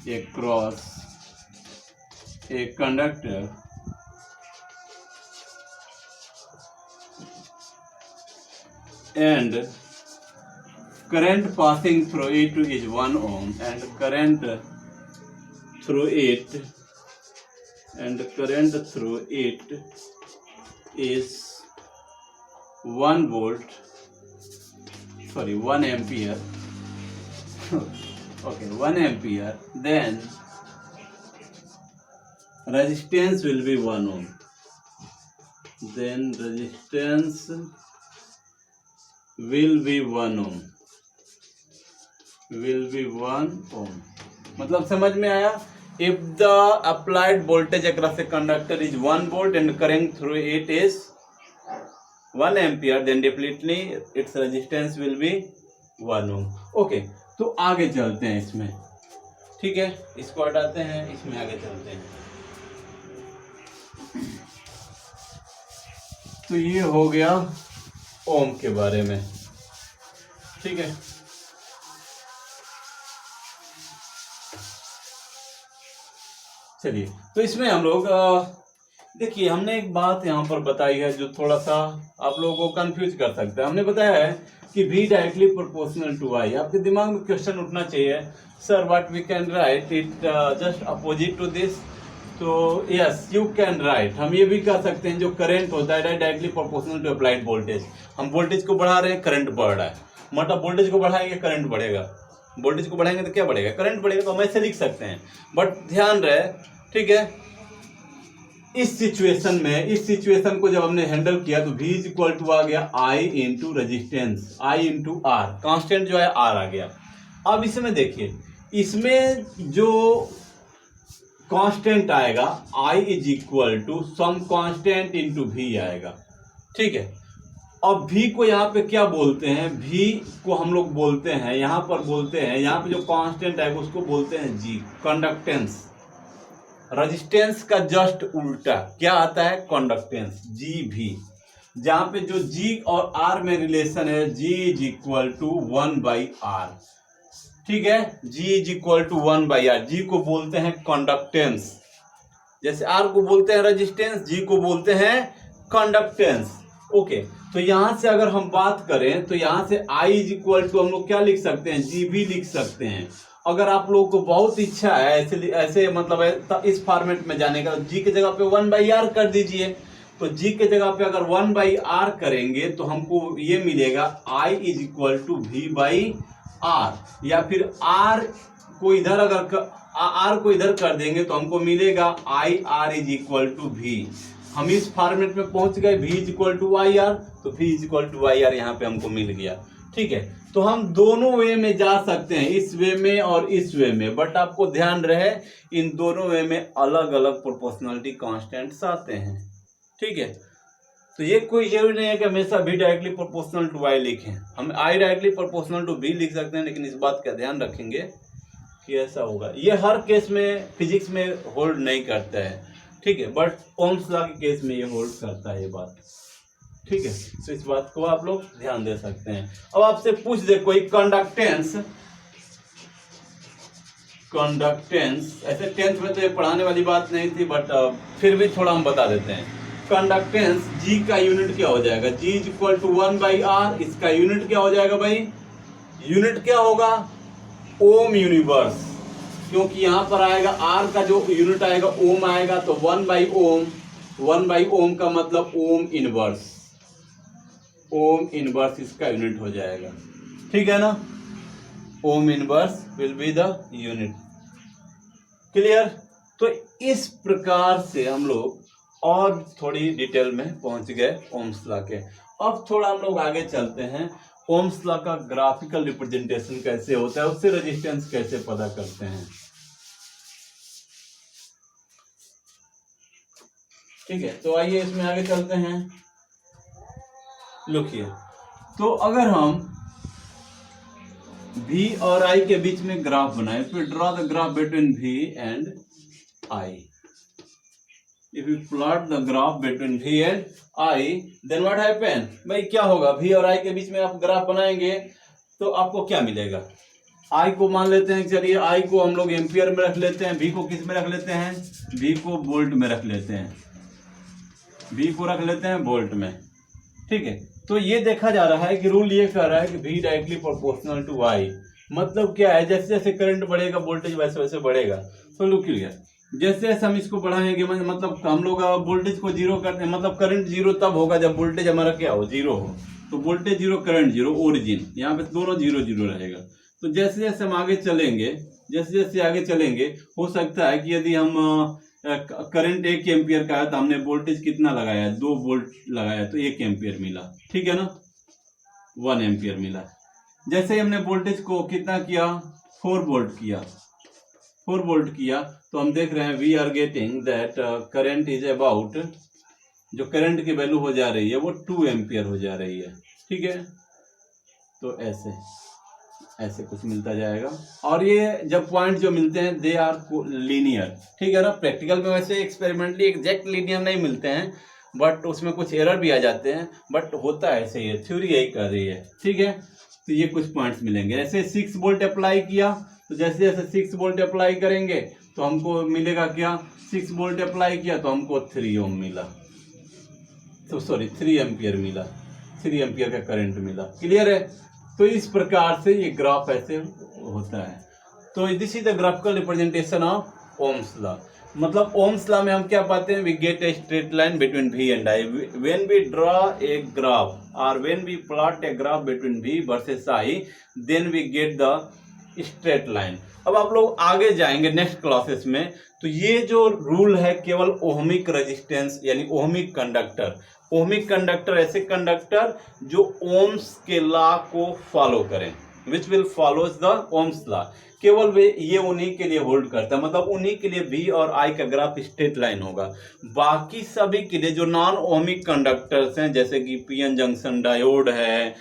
[SPEAKER 1] across a conductor, and current passing through it is 1 ohm, and current through it is 1 ampere. Okay, 1 ampere, then resistance will be 1 ohm. Then resistance will be 1 ohm. मतलब समझ में आया? If the applied voltage across a conductor is 1 volt and current through it is 1 ampere, then definitely its resistance will be 1 ohm. Okay, तो आगे चलते हैं इसमें। ठीक है, इसको हटाते हैं, इसमें आगे चलते हैं। तो ये हो गया ओम के बारे में। ठीक है, चलिए, तो इसमें हम लोग देखिए, हमने एक बात यहाँ पर बताई है जो थोड़ा सा आप लोगों को कंफ्यूज कर सकता है। हमने बताया है कि V directly proportional to I। आपके दिमाग में क्वेश्चन उठना चाहिए, sir what we can write it just opposite to this. तो यस, यू कैन राइट, हम ये भी कह सकते हैं जो करंट होता है directly proportional to applied voltage. हम वोल्टेज को बढ़ा रहे हैं, करंट बढ़ रहा है, मतलब वोल्टेज को बढ़ाएंगे करंट बढ़ेगा, वोल्टेज को बढ़ाएंगे तो क्या बढ़ेगा, करंट बढ़ेगा। तो हम ऐसे लिख सकते हैं, बट ध्यान रहे, ठीक है, इस सिचुएशन को जब हमने हैंडल किया तो V इज इक्वल टू आ गया I into resistance, I into R, constant जो है R आ गया। अब इसमें देखिए, इसमें जो कांस्टेंट आएगा I is equal to some constant into V आएगा, ठीक है। अब V को यहाँ पे क्या बोलते हैं, V को हम लोग बोलते हैं, यहाँ पर बोलते हैं, यहाँ पे जो कांस्टेंट आएगा उसको बोलते हैं G, कंडक्टेंस। रेजिस्टेंस का जस्ट उल्टा क्या आता है, कंडक्टेंस, GV। जहां पे जो G और R में रिलेशन है, G is equal to 1/R, ठीक है। G is equal to 1/R, G को बोलते हैं कंडक्टेंस, जैसे R को बोलते हैं रेजिस्टेंस, G को बोलते हैं कंडक्टेंस। ओके, तो यहां से अगर हम बात करें तो यहां से I इज इक्वल टू हम लोग क्या लिख सकते हैं, GV लिख सकते हैं। अगर आप लोगों को बहुत इच्छा है ऐसे मतलब है इस फॉर्मेट में जाने का, G की जगह पे 1/R कर दीजिए। तो G के जगह पे अगर 1/R करेंगे तो हमको ये मिलेगा I is equal to V/R, या फिर R को इधर R को इधर कर देंगे तो हमको मिलेगा IR is equal to V। हम इस फॉर्मेट में पहुंच गए, V is equal to IR, तो V is equal to IR यहाँ पे हमको मिल गया, ठीक है। तो हम दोनों वे में जा सकते हैं, इस वे में और इस वे में, बट आपको ध्यान रहे इन दोनों वे में अलग अलग प्रोपोर्शनलिटी कांस्टेंट्स आते हैं, ठीक है। तो ये कोई जरूरी नहीं है कि हमेशा V directly proportional to I लिखें, हम I directly proportional to V लिख सकते हैं, लेकिन इस बात का ध्यान रखेंगे कि ऐसा होगा। ये हर केस में फिजिक्स में होल्ड नहीं करता है, ठीक है, बट ओम्स लॉ के केस में ये होल्ड करता है ये बात, ठीक है। तो इस बात को आप लोग ध्यान दे सकते हैं। अब आपसे पूछ दे कोई कंडक्टेंस, ऐसे टेंथ में तो ये पढ़ाने वाली बात नहीं थी, बट फिर भी थोड़ा हम बता देते हैं। कंडक्टेंस G का यूनिट क्या हो जाएगा, G is equal to 1/R, इसका यूनिट क्या हो जाएगा भाई, यूनिट क्या होगा, ओम यूनिवर्स, क्योंकि यहां पर आएगा R का जो यूनिट आएगा ओम आएगा, तो 1/ओम का मतलब ओम इनवर्स, ओम इनवर्स इसका यूनिट हो जाएगा, ठीक है ना। Ohm inverse will be the unit, clear. तो इस प्रकार से हम लोग और थोड़ी डिटेल में पहुंच गए ओम्स लॉ के। अब थोड़ा हम लोग आगे चलते हैं, ओम्स लॉ का ग्राफिकल रिप्रेजेंटेशन कैसे होता है, उससे रेजिस्टेंस कैसे पता करते हैं, ठीक है। तो आइए इसमें आगे चलते हैं। लुकिए, तो अगर हम V और I के बीच में ग्राफ बनाए, फिर draw the graph between V and I। If you plot the graph between V and I, then what happen, भाई क्या होगा, V और I के बीच में आप ग्राफ बनाएंगे तो आपको क्या मिलेगा। I को मान लेते हैं, चलिए I को हम लोग एम्पियर में रख लेते हैं, V को किस में रख लेते हैं, V को वोल्ट में रख लेते हैं, V को रख लेते हैं वोल्ट में, ठीक है। तो ये देखा जा रहा है कि रूल ये कह रहा है कि V directly proportional to I, मतलब क्या है, जैसे जैसे करंट बढ़ेगा वोल्टेज वैसे वैसे बढ़ेगा। तो लुक हियर, जैसे जैसे हम इसको बढ़ाएंगे, मतलब हम लोग वोल्टेज को जीरो करते हैं, मतलब करंट जीरो तब होगा जब वोल्टेज हमारा क्या हो, जीरो हो। तो voltage zero, current zero, origin, यहाँ पे दोनों जीरो जीरो रहेगा। तो जैसे जैसे हम आगे चलेंगे, जैसे जैसे आगे चलेंगे, हो सकता है कि यदि हम करंट 1 एम्पियर का है तो हमने वोल्टेज कितना लगाया, 2 वोल्ट लगाया तो 1 एम्पियर मिला, ठीक है ना, 1 एम्पियर मिला। जैसे ही हमने वोल्टेज को कितना किया, 4 वोल्ट किया, 4 वोल्ट किया, तो हम देख रहे हैं we are getting that current is about, जो करंट की वैल्यू हो जा रही है वो 2 एम्पियर हो जा रही है, ठीक है। तो ऐसे ऐसे कुछ मिलता जाएगा, और ये जब पॉइंट जो मिलते हैं दे आर लीनियर, ठीक है ना। प्रैक्टिकल में वैसे एक्सपेरिमेंटली एग्जैक्ट लीनियर नहीं मिलते हैं, बट उसमें कुछ एरर भी आ जाते हैं, बट होता है ऐसे ही है, थ्योरी यही कर रही है, ठीक है। तो ये कुछ पॉइंट्स मिलेंगे। ऐसे 6 वोल्ट अप्लाई किया, तो जैसे जैसे 6 वोल्ट अप्लाई करेंगे तो हमको मिलेगा क्या, 6 वोल्ट अप्लाई किया तो हमको 3 ओम मिला, तो सॉरी 3 एम्पियर मिला, 3 एम्पियर का करंट मिला। क्लियर है। तो इस प्रकार से ये ग्राफ ऐसे होता है। तो this is the graphical representation of Ohm's law. मतलब ओम्स लॉ में हम क्या पाते हैं, we get a straight line between V and I when we draw a graph और when we plot a graph between V versus I, then we get the straight line. अब आप लोग आगे जाएंगे नेक्स्ट क्लासेस में, तो ये जो रूल है केवल ओहमिक रेजिस्टेंस यानी ओहमिक कंडक्टर, ओहमिक कंडक्टर ऐसे कंडक्टर जो ओम्स के लॉ को फॉलो करें, which will follows the Ohm's law, केवल वे ये उन्हीं के लिए होल्ड करता है। मतलब उन्हीं के लिए V और I का ग्राफ स्ट्रेट लाइन होगा। बाकी सभी के लिए जो नॉन ओहमिक कंडक्टर्स हैं, जैसे कि पीएन जंक्शन डायोड है,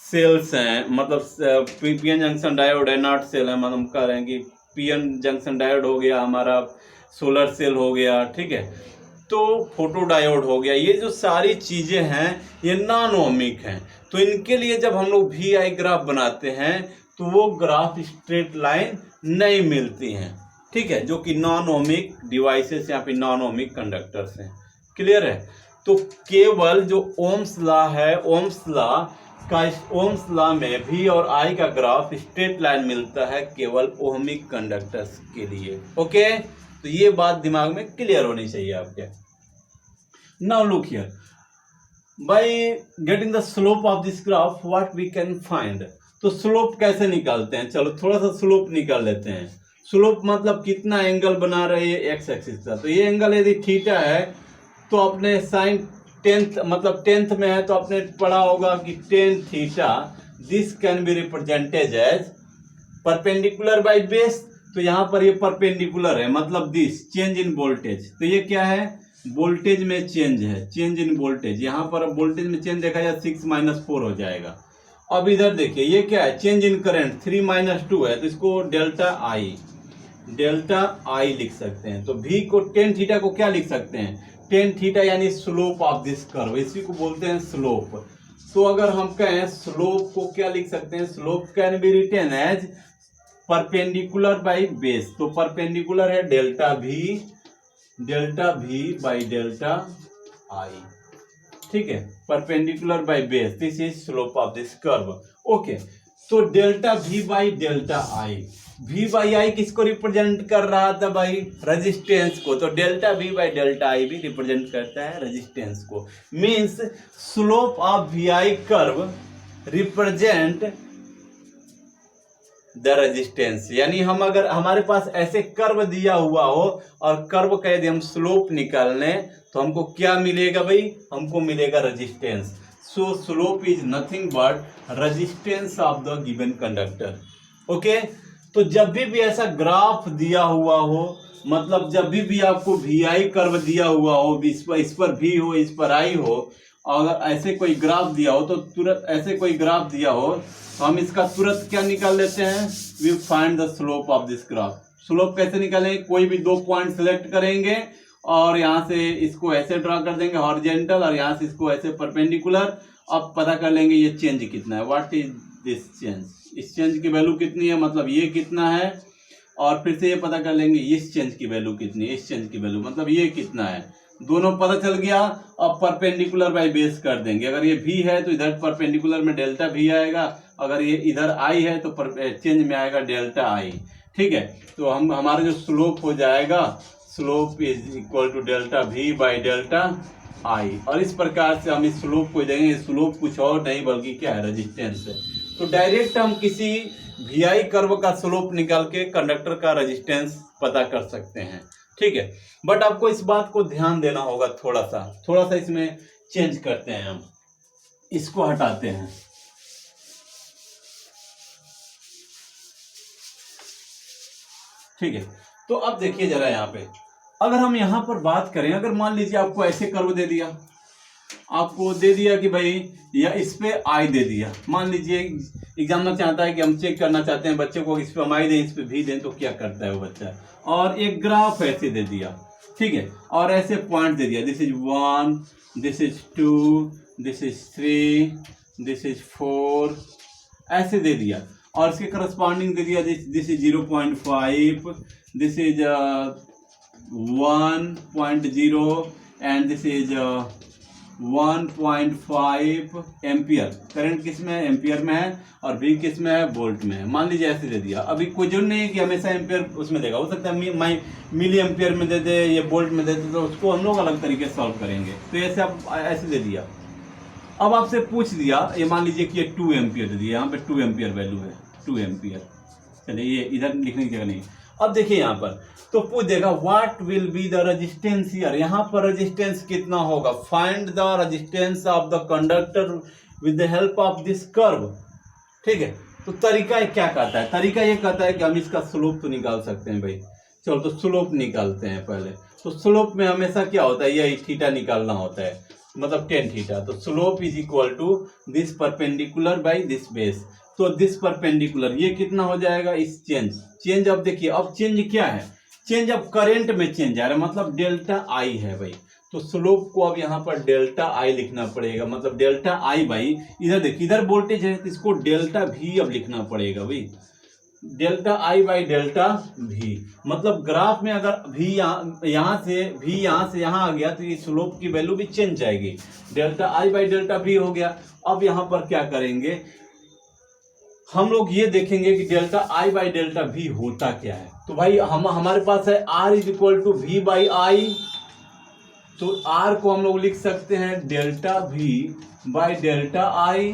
[SPEAKER 1] सेल्स हैं, मतलब पीएन जंक्शन डायोड है, नॉट सेल है, मतलब हम कह रहे हैं कि पीएन जंक्शन डायोड हो गया हमारा, सोलर सेल हो गया, ठीक है, तो फोटो डायोड हो गया, ये जो सारी चीजें हैं ये नॉन ओहमिक हैं। तो इनके लिए जब हम लोग VI ग्राफ बनाते हैं तो वो ग्राफ स्ट्रेट लाइन नहीं मिलती हैं, ठीक है, जो कि नॉन ओहमिक डिवाइसेस या फिर नॉन ओहमिक कंडक्टर्स हैं। क्लियर है। तो केवल जो ओम्स लॉ है, ओम्स लॉ में V और I का ग्राफ स्ट्रेट लाइन मिलता है केवल ओहमिक कंडक्टर्स के लिए। ओके, तो ये बात दिमाग में क्लियर होनी चाहिए आपके। Now look here, by getting the slope of this graph what we can find. तो स्लोप कैसे निकालते हैं, चलो थोड़ा सा स्लोप निकाल लेते हैं। स्लोप मतलब कितना एंगल बना रहे हैं एक्स एक्सिस का। तो ये एंगल यदि थीटा है तो अपने साइन 10th मतलब 10th में है तो आपने पढ़ा होगा कि 10 theta this can be represented as perpendicular by base. तो यहाँ पर ये परपेंडिकुलर है, मतलब दिस चेंज इन वोल्टेज। तो ये क्या है, वोल्टेज में चेंज है, चेंज इन वोल्टेज। यहाँ पर वोल्टेज में चेंज देखा जाए 6 - 4 हो जाएगा। अब इधर देखिए ये क्या है, चेंज इन करंट 3 - 2 है, तो इसको डेल्टा आई लिख सकते हैं। तो V को 10 थीटा को क्या लिख सकते हैं, 10 थीटा यानी स्लोप ऑफ दिस कर्व, इसी को बोलते हैं स्लोप। तो अगर हम कहें स्लोप को क्या लिख सकते हैं, slope can be written as perpendicular by base. तो परपेंडिकुलर है delta V by delta I, ठीक है, perpendicular by base, this is slope of this curve. Okay, तो delta V by delta I, V by I किसको represent कर रहा था भाई, रेजिस्टेंस को। तो delta V by delta I भी रिप्रेजेंट करता है रेजिस्टेंस को। Means slope of VI curve represent the resistance. यानी हम अगर हमारे पास ऐसे कर्व दिया हुआ हो और कर्व का यदि हम स्लोप निकाल लें तो हमको क्या मिलेगा भाई, हमको मिलेगा resistance. So slope is nothing but resistance of the given conductor. Okay, तो जब भी ऐसा ग्राफ दिया हुआ हो, मतलब जब भी आपको VI कर्व दिया हुआ हो, इस पर V हो, इस पर I हो, अगर ऐसे कोई ग्राफ दिया हो तो तुरंत ऐसे कोई ग्राफ दिया हो तो हम इसका तुरंत क्या निकाल लेते हैं, we find the slope of this graph. Slope कैसे निकालेंगे, कोई भी 2 पॉइंट सिलेक्ट करेंगे और यहाँ से इसको ऐसे ड्रा कर देंगे हॉरिजॉन्टल और यहाँ से इसको ऐसे परपेंडिकुलर। अब पता कर लेंगे ये चेंज कितना है, व्हाट इज दिस चेंज, इस चेंज की वैल्यू कितनी है, मतलब ये कितना है, और फिर से ये पता कर लेंगे इस चेंज की वैल्यू कितनी है, इस चेंज की वैल्यू मतलब ये कितना है, दोनों पता चल गया। अब परपेंडिकुलर बाय बेस कर देंगे। अगर ये V है तो इधर परपेंडिकुलर में डेल्टा V आएगा, अगर ये इधर I है तो चेंज में आएगा डेल्टा I, ठीक है। तो हम हमारा जो स्लोप हो जाएगा, slope is equal to delta V by delta I। और इस प्रकार से हम इस स्लोप को देंगे, स्लोप कुछ और नहीं बल्कि क्या है, रेजिस्टेंस है। तो डायरेक्ट हम किसी VI कर्व का स्लोप निकाल के कंडक्टर का रेजिस्टेंस पता कर सकते हैं, ठीक है। बट आपको इस बात को ध्यान देना होगा, थोड़ा सा इसमें चेंज करते हैं, हम इसको हटाते हैं। ठीक है, तो अब देखिए जरा यहाँ पे, अगर हम यहाँ पर बात करें, अगर मान लीजिए आपको ऐसे कर्व दे दिया, आपको दे दिया कि भाई या इस पे I दे दिया, मान लीजिए एग्जामिनर चाहता है कि हम चेक करना चाहते हैं बच्चे को, इस पे हम I दें इस पे V दें, तो क्या करता है वो बच्चा, और एक ग्राफ ऐसे दे दिया, ठीक है, और ऐसे पॉइंट दे दिया, this is 1, this is 2, this is 3, this is 4, ऐसे दे दिया। और इसके करस्पॉन्डिंग दे दिया this is 0.5, this is 1.0 and this is 1.5 ampere. Current किस में है? एम्पियर में है। और V किस में है? वोल्ट में है। मान लीजिए ऐसे दे दिया। अभी कोई जरूर नहीं है कि हमेशा एम्पियर उसमें देगा, हो सकता है मिली एम्पियर में दे दे या वोल्ट में दे दे, तो उसको हम लोग अलग तरीके से सॉल्व करेंगे। तो ऐसे आप ऐसे दे दिया। अब आपसे पूछ दिया, ये मान लीजिए कि ये 2 एम्पियर दे दिया, यहाँ पे 2 एम्पियर वैल्यू है, 2 एम्पियर। चलिए ये इधर लिखने की जगह नहीं। अब देखिए यहाँ पर तो पूछ देगा what will be the resistance here, यहाँ पर रेजिस्टेंस कितना होगा। Find the resistance of the conductor with the help of this curve. ठीक है, तो तरीका ये क्या कहता है? तरीका ये कहता है कि हम इसका स्लोप तो निकाल सकते हैं भाई। चलो तो स्लोप निकालते हैं पहले। तो स्लोप में हमेशा क्या होता है, ये थीटा निकालना होता है, मतलब tan थीटा। तो slope is equal to this perpendicular by this base. तो दिस परपेंडिकुलर ये कितना हो जाएगा, इस चेंज। अब देखिए, अब चेंज क्या है? चेंज अब करंट में चेंज आ रहा है, मतलब डेल्टा आई है भाई। तो स्लोप को अब यहाँ पर डेल्टा आई लिखना पड़ेगा, मतलब डेल्टा आई भाई। इधर देखिए, इधर वोल्टेज है तो इसको डेल्टा भी अब लिखना पड़ेगा भाई, डेल्टा आई बाई डेल्टा भी। मतलब ग्राफ में अगर भी यहाँ से यहाँ आ गया तो ये स्लोप की वैल्यू भी चेंज जाएगी। डेल्टा आई बाई डेल्टा भी हो गया। अब यहाँ पर क्या करेंगे, हम लोग ये देखेंगे कि डेल्टा आई बाई डेल्टा भी होता क्या है। तो भाई हमारे पास है R is equal to V by I. तो R को हम लोग लिख सकते हैं delta V by delta I.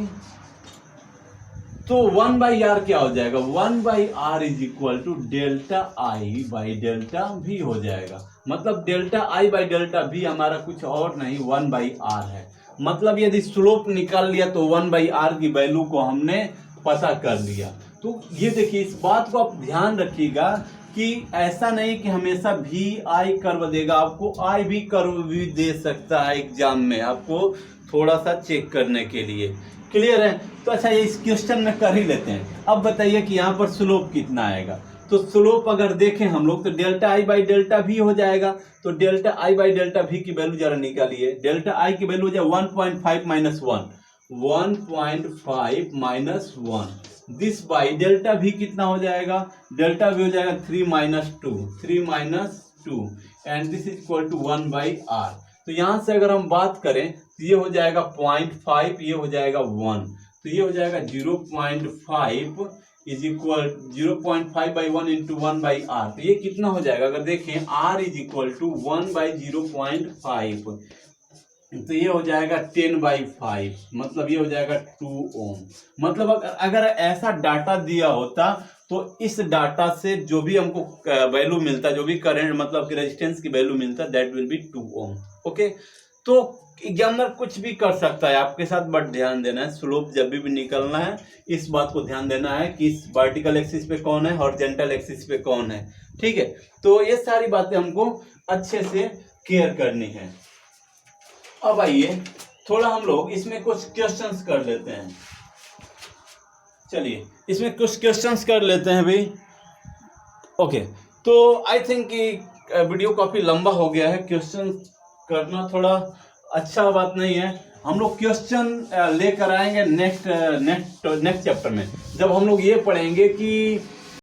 [SPEAKER 1] तो 1/r क्या हो जाएगा, 1/r is equal to delta I by delta V हो जाएगा। मतलब delta I by delta V हमारा कुछ और नहीं 1/r है। मतलब यदि स्लोप निकाल लिया तो 1/r की वैल्यू को हमने पता कर लिया। तो ये देखिए, इस बात को आप ध्यान रखिएगा कि ऐसा नहीं कि हमेशा भी आई कर्व देगा, आपको आई भी कर्व भी दे सकता है एग्जाम में, आपको थोड़ा सा चेक करने के लिए। क्लियर है? तो अच्छा, ये इस क्वेश्चन में कर ही लेते हैं। अब बताइए कि यहाँ पर स्लोप कितना आएगा। तो स्लोप अगर देखें हम लोग तो डेल्टा आई बाई डेल्टा भी हो जाएगा। तो डेल्टा आई बाई डेल्टा भी की वैल्यू जरा निकालिए। डेल्टा आई की वैल्यू हो जाए 1.5 minus 1, 1.5 minus 1। This by delta भी कितना हो जाएगा, डेल्टा भी हो जाएगा 3 minus 2, 3 minus 2 and this is equal to 1/r। तो यहाँ से अगर हम बात करें तो ये हो जाएगा 0.5, ये हो जाएगा 1, तो ये हो जाएगा 0.5 is equal 0.5 by 1 into 1/r। तो ये कितना हो जाएगा, अगर देखें r इज इक्वल टू 1/0.5, तो ये हो जाएगा 10/5, मतलब ये हो जाएगा 2 ओम। मतलब अगर ऐसा डाटा दिया होता तो इस डाटा से जो भी हमको वैल्यू मिलता, जो भी करंट मतलब कि रेजिस्टेंस की वैल्यू मिलता, that will be 2 ohm. Okay, तो एग्जामिनर कुछ भी कर सकता है आपके साथ, बट ध्यान देना है स्लोप जब भी निकलना है इस बात को ध्यान देना है कि इस वर्टिकल एक्सिस पे कौन है, हॉरिजॉन्टल एक्सिस पे कौन है। ठीक है, तो ये सारी बातें हमको अच्छे से केयर करनी है। अब आइए थोड़ा हम लोग इसमें कुछ क्वेश्चंस कर लेते हैं। चलिए इसमें कुछ क्वेश्चंस कर लेते हैं भाई। ओके, तो आई थिंक कि वीडियो काफी लंबा हो गया है, क्वेश्चन करना थोड़ा अच्छा बात नहीं है। हम लोग क्वेश्चन लेकर आएंगे नेक्स्ट चैप्टर में, जब हम लोग ये पढ़ेंगे कि